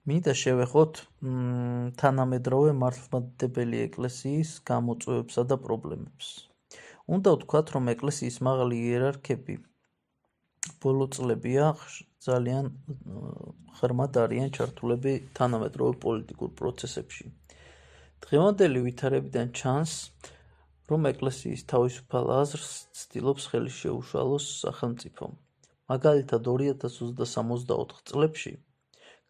მინდა შევეხოთ თანამედროვე მართლმადიდებელი ეკლესიის გამოწვევებსა და პრობლემებს. უნდა ვთქვათ, რომ ეკლესიის მაღალი იერარქები ბოლო წლებია ძალიან ღრმად არიან ჩართულები თანამედროვე პოლიტიკურ პროცესებში. დღევანდელი ვითარებიდან ჩანს, რომ ეკლესიის თავისუფალ აზრს ცდილობს ხელი შეუშალოს სახელმწიფო. მაგალითად 2023-24 წლებში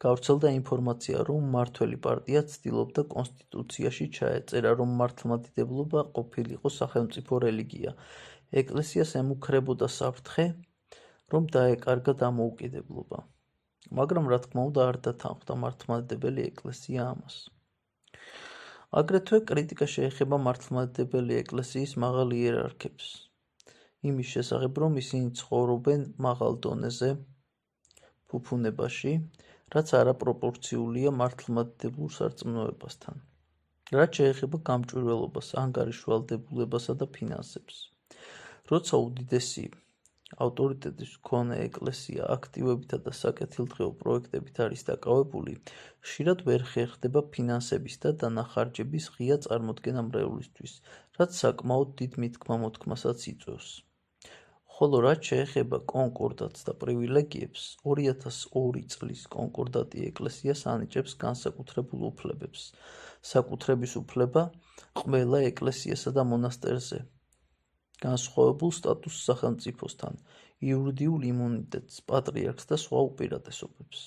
გავრცელდა ინფორმაცია, რომ მმართველი პარტია ცდილობდა კონსტიტუციაში ჩაეწერა, რომ მართლმადიდებლობა ყოფილიყო სახელმწიფო რელიგია. ეკლესიას ემუქრებოდა საფრთხე, რომ დაეკარგა დამოუკიდებლობა. მაგრამ რა თქმა უნდა არ დათანხმდა მართლმადიდებელი ეკლესია ამას. აგრეთვე კრიტიკა შეეხება მართლმადიდებელი ეკლესიის მაღალ იერარქებს. იმის შესახებ, რომ ისინი ცხოვრობენ მაღალ დონეზე ფუფუნებაში, რაც არაპროპორციულია მართლმადიდებლურ სარწმუნოებასთან. რაც შეეხება გამჭვირვალობას, ანგარიშვალდებულებასა და ფინანსებს. როცა უდიდესი ავტორიტეტის მქონე ეკლესია აქტივებითა და საკეთილდღეო პროექტებით არის დაკავებული, ხშირად ვერ ხერხდება ფინანსების და დანახარჯების ღია წარმოდგენა მრევლისთვის, რაც საკმაოდ დიდ მითქმა-მოთქმასაც იწვევს. ხოლო რაც შეეხება კონკორდატს და პრივილეგიებს, 2002 წლის კონკორდატი ეკლესიას ანიჭებს განსაკუთრებულ უფლებებს. საკუთრების უფლება ყველა ეკლესიასა და მონასტერზე, განსხვავებულ სტატუსს სახელმწიფოსთან, იურიდიულ იმუნიტეტს, პატრიარქს და სხვა უპირატესობებს.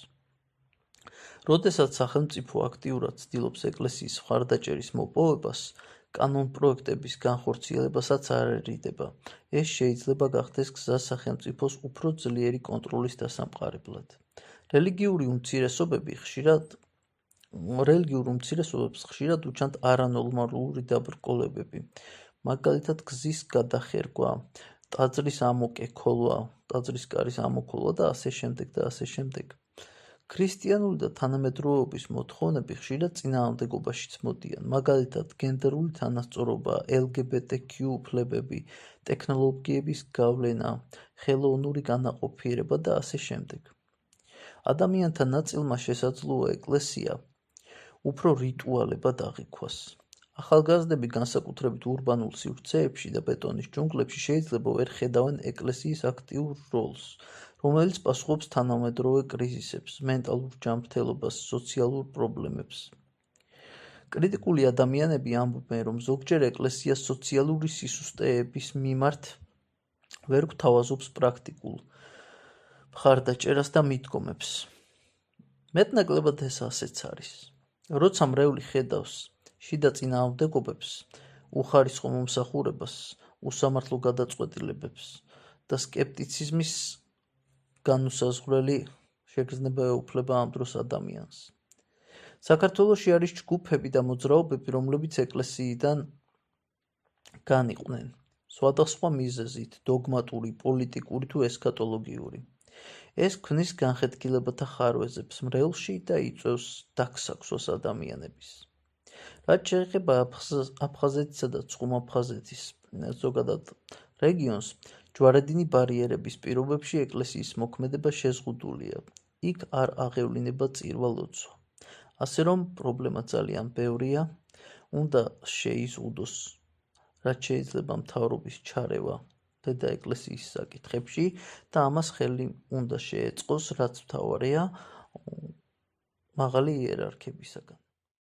როდესაც სახელმწიფო აქტიურად ცდილობს ეკლესიის მხარდაჭერის მოპოვებას, კანონპროექტების განხორციელებასაც არ erიდება. ეს შეიძლება გახდეს გზა სახელმწიფოს უფრო ძლიერი კონტროლის დასამყარებლად. რელიგიურ უმცირესობებს ხშირად უჩანთ არანორმალური დაბრკოლებები, მაგალითად გზის გადახერგვა, ტაძრის კარის ამოქოლვა და ასე შემდეგ. ქრისტიანული და თანამედროვეობის მოთხოვნები ხშირად წინააღმდეგობაშიც მოდიან, მაგალითად გენდერული თანასწორობა, LGBTQ უფლებები, ტექნოლოგიების გავლენა, ხელოვნური განაყოფიერება და ასე შემდეგ. ადამიანთა ნაწილმა შესაძლოა ეკლესია უფრო რიტუალებად აღიქვას. ახალგაზრდები განსაკუთრებით ურბანულ სივრცეებში და ბეტონის ჯუნგლებში შეიძლება ვერ ხედავენ ეკლესიის აქტიურ როლს, რომელიც პასუხობს თანამედროვე კრიზისებს, მენტალურ ჯანმრთელობას, სოციალურ პრობლემებს. კრიტიკული ადამიანები ამბობენ, რომ ზოგჯერ ეკლესია სოციალური სისუსტეების მიმართ ვერ გვთავაზობს პრაქტიკულ მხარდაჭერას და მიდგომებს. მეტნაკლებად ეს ასეც არის. როცა მრევლი ხედავს შიდა წინააღმდეგობებს, უხარისხო მომსახურებას, უსამართლო გადაწყვეტილებებს და სკეპტიციზმის განუსაზღვრელი შეგრძნება ეუფლება ამ დროს ადამიანს. საქართველოში არის ჯგუფები და მოძრაობები, რომლებიც ეკლესიიდან განიყვნენ, სხვადასხვა მიზეზით, დოგმატური, პოლიტიკური თუ ესქატოლოგიური. ეს ქმნის განხეთქილებათა ხარვეზებს მრევლში და იწვევს დაგსაქვსოს ადამიანების. რაც შეეხება აფხაზეთისა და წყუმ-აფხაზეთის ზოგადად რეგიონს, ჯვარედინი ბარიერების პირობებში ეკლესიის მოქმედება შეზღუდულია. იქ არ აღევლინება წირვა-ლოცვა. ასე რომ პრობლემა ძალიან ბევრია, უნდა შეიზღუდოს, რაც შეიძლება მთავრობის ჩარევა დედა ეკლესიის საკითხებში და ამას ხელი უნდა შეეწყოს, რაც მთავარია მაღალი იერარქებისაგან.